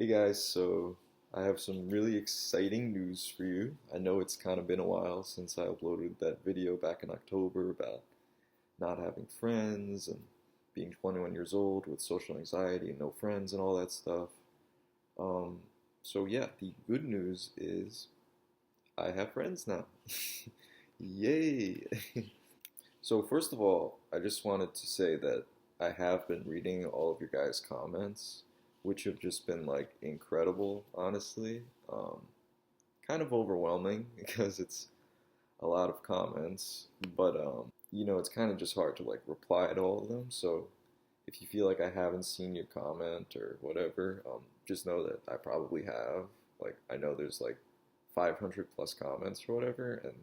Hey guys, so I have some really exciting news for you. I know it's kind of been a while since I uploaded that video back in October about not having friends and being 21 years old with social anxiety and no friends and all that stuff. Um, so yeah, the good news is I have friends now. Yay! So first of all, I just wanted to say that I have been reading all of your guys' comments, which have just been like incredible, honestly. Kind of overwhelming because it's a lot of comments, but it's kind of just hard to like reply to all of them. So if you feel like I haven't seen your comment or whatever, just know that I probably have. Like I know there's like 500 plus comments or whatever, and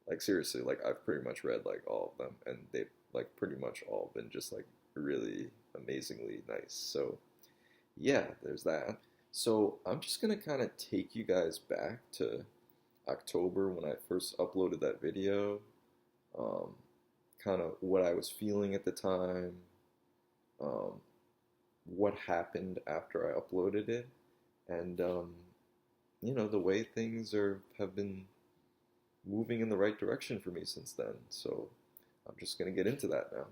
like seriously, like I've pretty much read like all of them, and they've like pretty much all been just like really amazingly nice. So yeah, there's that. So I'm just gonna kind of take you guys back to October when I first uploaded that video. Um, kind of what I was feeling at the time, um, what happened after I uploaded it, and the way things are have been moving in the right direction for me since then. So I'm just gonna get into that now.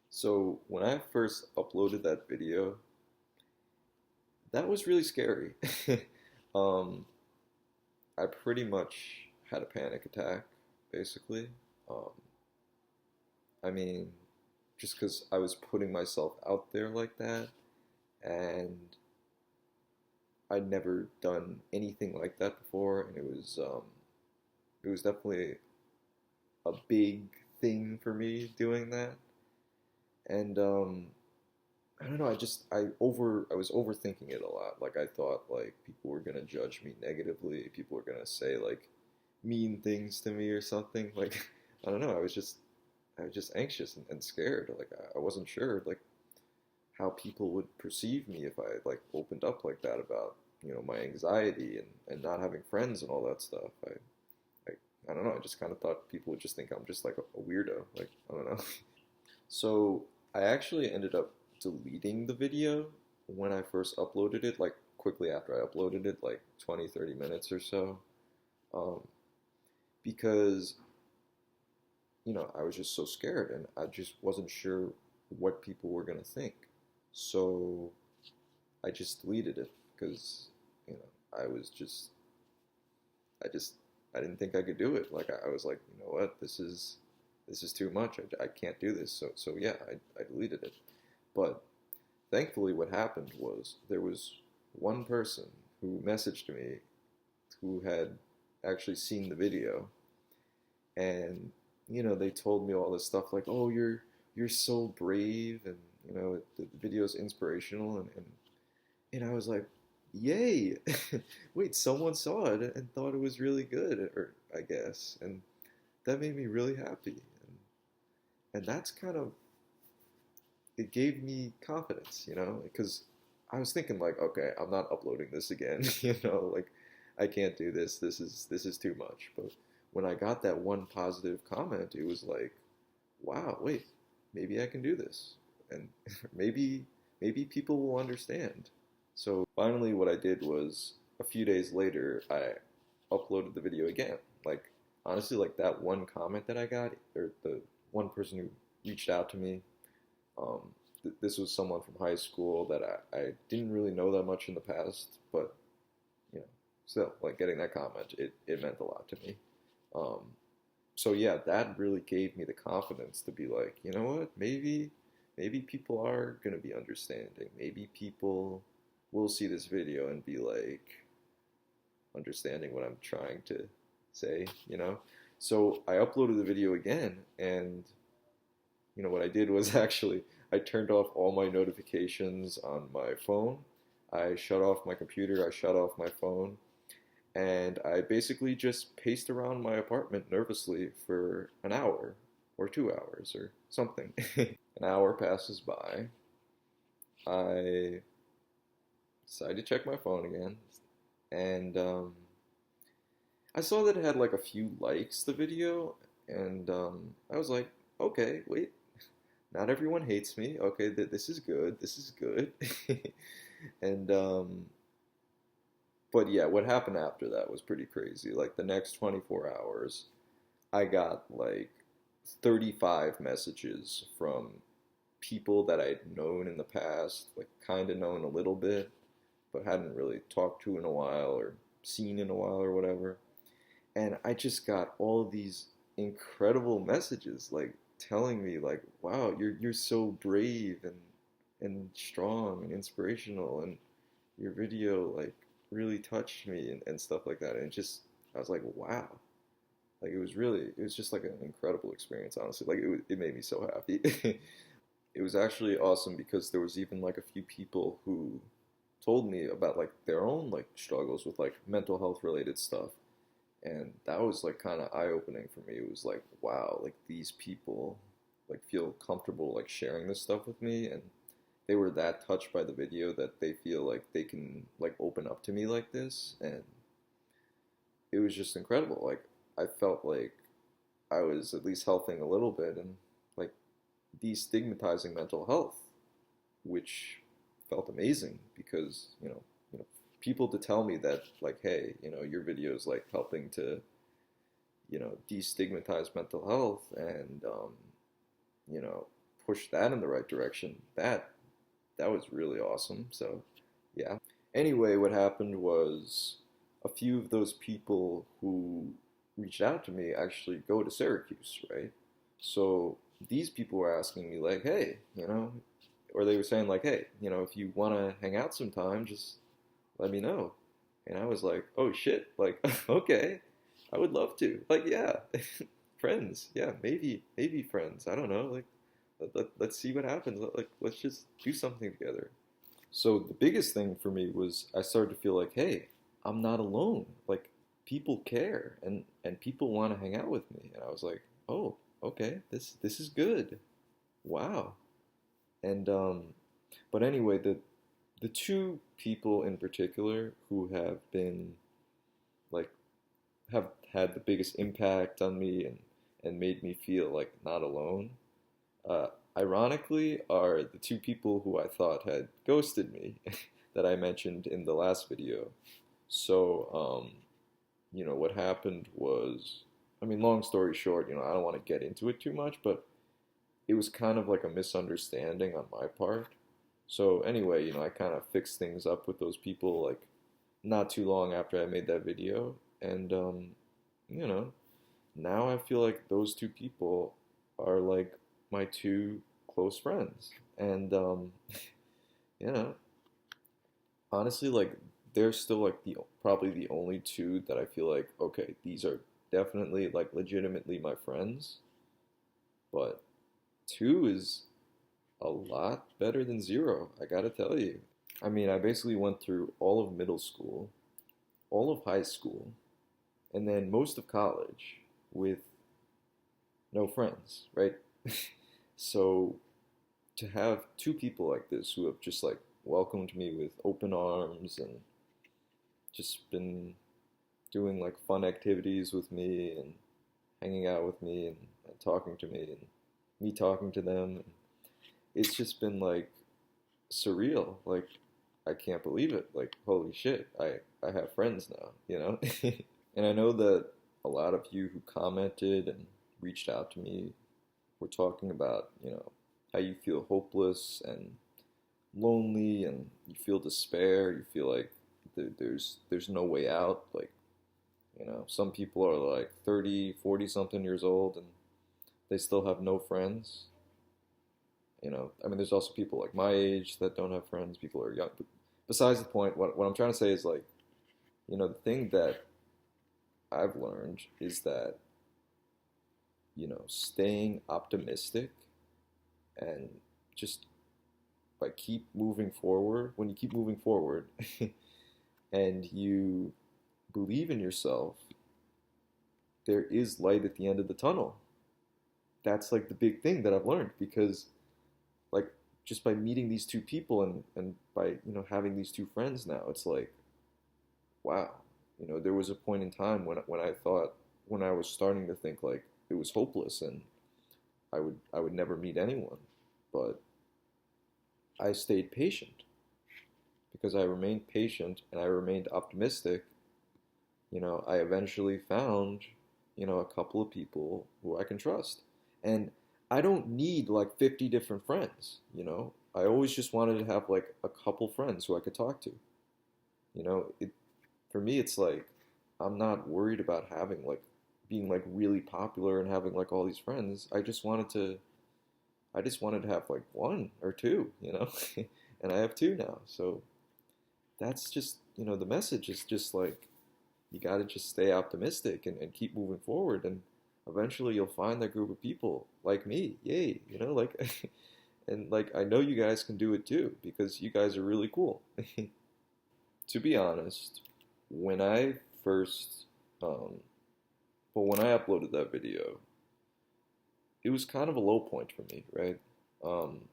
So when I first uploaded that video, that was really scary. um, I pretty much had a panic attack, basically. Um, I mean, just because I was putting myself out there like that, and I'd never done anything like that before, and it was definitely a big thing for me doing that. And I don't know. I was overthinking it a lot. Like I thought like people were gonna judge me negatively. People were gonna say like mean things to me or something. Like I don't know. I was just anxious and scared. Like I wasn't sure like how people would perceive me if I like opened up like that about my anxiety and not having friends and all that stuff. I I don't know. I just kind of thought people would just think I'm just like a weirdo. Like I don't know. So I actually ended up deleting the video when I first uploaded it, like quickly after I uploaded it, like 20, 30 minutes or so, um, because, I was just so scared and I just wasn't sure what people were going to think. So I just deleted it because, I was just, I just, I didn't think I could do it. Like I was like, you know what, this is too much. I can't do this. So yeah, I deleted it. But thankfully, what happened was there was one person who messaged me who had actually seen the video, and they told me all this stuff like, "Oh, you're so brave," and the video is inspirational, and I was like, "Yay! Wait, someone saw it and thought it was really good, or I guess," and that made me really happy, and that's kind of it gave me confidence, because I was thinking like, okay, I'm not uploading this again, like I can't do this. This is too much. But when I got that one positive comment, it was like, wow, wait, maybe I can do this, and maybe people will understand. So finally, what I did was a few days later, I uploaded the video again. Like honestly, like that one comment that I got, or the one person who reached out to me, um, this was someone from high school that I didn't really know that much in the past, but you know, still, like getting that comment, it meant a lot to me. Um, so yeah, that really gave me the confidence to be like, you know what, maybe people are gonna be understanding. Maybe people will see this video and be like understanding what I'm trying to say. So I uploaded the video again, and what I did was actually I turned off all my notifications on my phone. I shut off my computer, I shut off my phone, and I basically just paced around my apartment nervously for an hour or 2 hours or something. An hour passes by. I decided to check my phone again, and I saw that it had like a few likes, the video, and I was like, okay, wait, not everyone hates me. Okay, this is good. This is good. And but yeah, what happened after that was pretty crazy. Like the next 24 hours, I got like 35 messages from people that I'd known in the past, like kind of known a little bit, but hadn't really talked to in a while or seen in a while or whatever. And I just got all of these incredible messages, like telling me, like, "Wow, you're so brave and strong and inspirational, and your video like really touched me and stuff like that." And it just, I was like, "Wow." Like it was just like an incredible experience, honestly. Like it made me so happy. It was actually awesome because there was even like a few people who told me about like their own like struggles with like mental health related stuff, and that was like kind of eye opening for me. It was like, wow, like these people like feel comfortable like sharing this stuff with me, and they were that touched by the video that they feel like they can like open up to me like this, and it was just incredible. Like I felt like I was at least helping a little bit and like destigmatizing mental health, which felt amazing because people to tell me that like, hey, your video is like helping to destigmatize mental health and you know push that in the right direction. That was really awesome. So yeah. Anyway, what happened was a few of those people who reached out to me actually go to Syracuse, right? So these people were asking me like, hey, or they were saying like, hey, if you want to hang out sometime, just let me know. And I was like, oh shit, like, okay, I would love to. Like, yeah, friends, yeah, maybe friends. I don't know. Like, let's see what happens. Like, let's just do something together. So the biggest thing for me was I started to feel like, hey, I'm not alone. Like, people care and people want to hang out with me. And I was like, oh, okay, this is good. Wow. And but anyway, the two people in particular who have been like have had the biggest impact on me and made me feel like not alone, uh, ironically, are the two people who I thought had ghosted me that I mentioned in the last video. So, what happened was, I mean, long story short, I don't want to get into it too much, but it was kind of like a misunderstanding on my part. So anyway, I kind of fixed things up with those people like not too long after I made that video, and you know, now I feel like those two people are like my two close friends, and you know, honestly, like they're still like the probably the only two that I feel like okay, these are definitely like legitimately my friends, but two is a lot better than zero, I gotta tell you. I mean, I basically went through all of middle school, all of high school, and then most of college with no friends, right? So to have two people like this who have just like welcomed me with open arms and just been doing like fun activities with me and hanging out with me and talking to me and me talking to them, it's just been like surreal. Like I can't believe it. Like holy shit, I have friends now. And I know that a lot of you who commented and reached out to me were talking about, how you feel hopeless and lonely and you feel despair, you feel like there's no way out. Like, some people are like 30, 40 something years old and they still have no friends. I mean, there's also people like my age that don't have friends. People are young. But besides the point, what I'm trying to say is like, the thing that I've learned is that, staying optimistic and just by keep moving forward, when you keep moving forward and you believe in yourself, there is light at the end of the tunnel. That's like the big thing that I've learned because like just by meeting these two people and by having these two friends now, it's like wow. There was a point in time when I thought, when I was starting to think like it was hopeless and I would never meet anyone, but I stayed patient because I remained patient and I remained optimistic, I eventually found, a couple of people who I can trust. And I don't need like 50 different friends. I always just wanted to have like a couple friends who I could talk to. It for me it's like I'm not worried about having like being like really popular and having like all these friends. I just wanted to have like one or two, and I have two now. So that's just, the message is just like you got to just stay optimistic and keep moving forward. And eventually you'll find that group of people like me. Yay, like, and like I know you guys can do it too because you guys are really cool. To be honest, when I first, when I uploaded that video, it was kind of a low point for me, right? Um,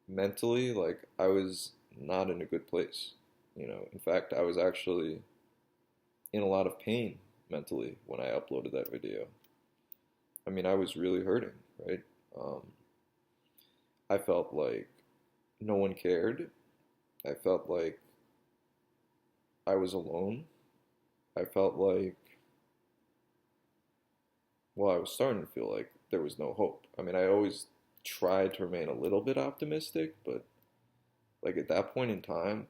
Mentally, like I was not in a good place. In fact, I was actually in a lot of pain mentally when I uploaded that video. I mean, I was really hurting, right? Um, I felt like no one cared. I felt like I was alone. I felt like, well, I was starting to feel like there was no hope. I mean, I always tried to remain a little bit optimistic, but like at that point in time,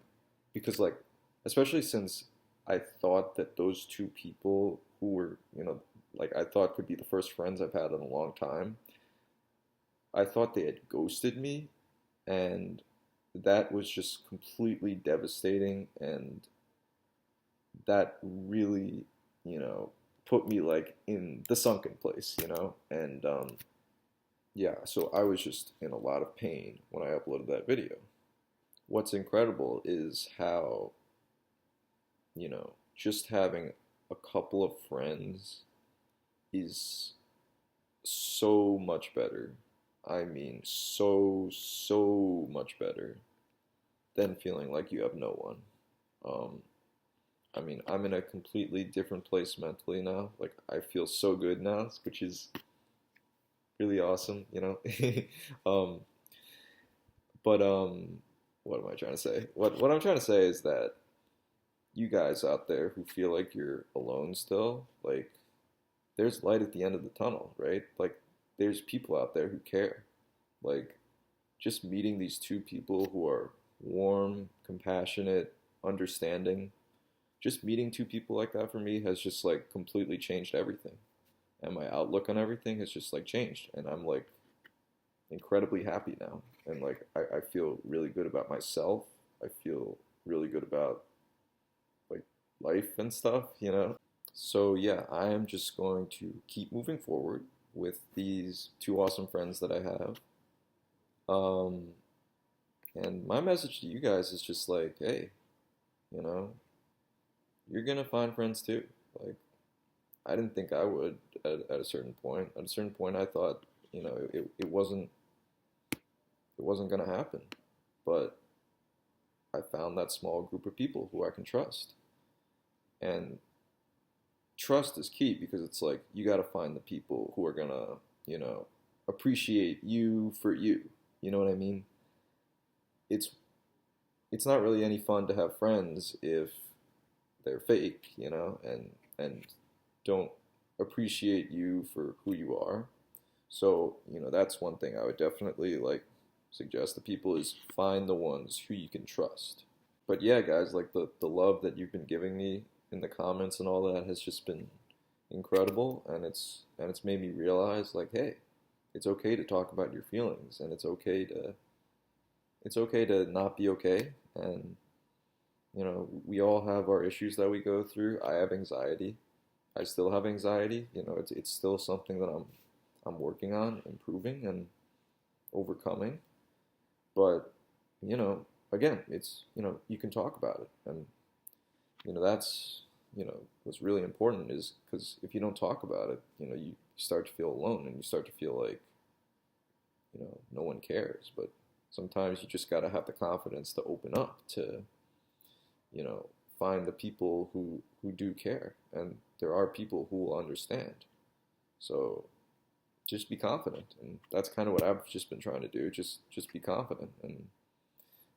because like, especially since I thought that those two people who were, like I thought could be the first friends I've had in a long time, I thought they had ghosted me, and that was just completely devastating, and that really, you know, put me like in the sunken place. And yeah, so I was just in a lot of pain when I uploaded that video. What's incredible is how, just having a couple of friends is so much better. I mean, so much better than feeling like you have no one. Um, I mean, I'm in a completely different place mentally now. Like, I feel so good now, which is really awesome. um, but what am I trying to say? What I'm trying to say is that you guys out there who feel like you're alone still, like, there's light at the end of the tunnel, right? Like, there's people out there who care. Like, just meeting these two people who are warm, compassionate, understanding, just meeting two people like that for me has just like completely changed everything. And my outlook on everything has just like changed. And I'm like incredibly happy now. And like, I feel really good about myself. I feel really good about like life and stuff. So yeah, I am just going to keep moving forward with these two awesome friends that I have. Um, and my message to you guys is just like, hey, you know, you're gonna find friends too. Like, I didn't think I would at a certain point. At a certain point, I thought, it wasn't gonna happen. But I found that small group of people who I can trust. And trust is key because it's like you got to find the people who are gonna, you know, appreciate you for you. You know what I mean? It's it's not really any fun to have friends if they're fake, and don't appreciate you for who you are. So, that's one thing I would definitely like suggest to people is find the ones who you can trust. But yeah, guys, like the love that you've been giving me in the comments and all that has just been incredible, and it's made me realize like, hey, it's okay to talk about your feelings, and it's okay to not be okay, and we all have our issues that we go through. I have anxiety. I still have anxiety. It's still something that I'm working on improving and overcoming. But you know, again, it's you can talk about it, and that's what's really important is because if you don't talk about it, you start to feel alone and you start to feel like no one cares. But sometimes you just got to have the confidence to open up to you know find the people who do care, and there are people who will understand. So just be confident, and that's kind of what I've just been trying to do. Just be confident, and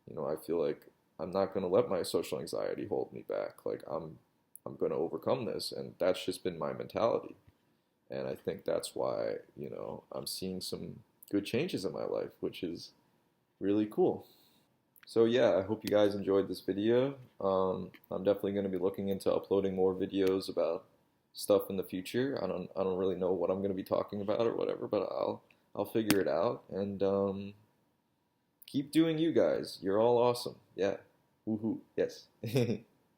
I feel like I'm not going to let my social anxiety hold me back. Like I'm going to overcome this, and that's just been my mentality. And I think that's why, I'm seeing some good changes in my life, which is really cool. So yeah, I hope you guys enjoyed this video. I'm definitely going to be looking into uploading more videos about stuff in the future. I don't really know what I'm going to be talking about or whatever, but I'll figure it out. And keep doing you guys. You're all awesome. Yeah. Woohoo. Yes.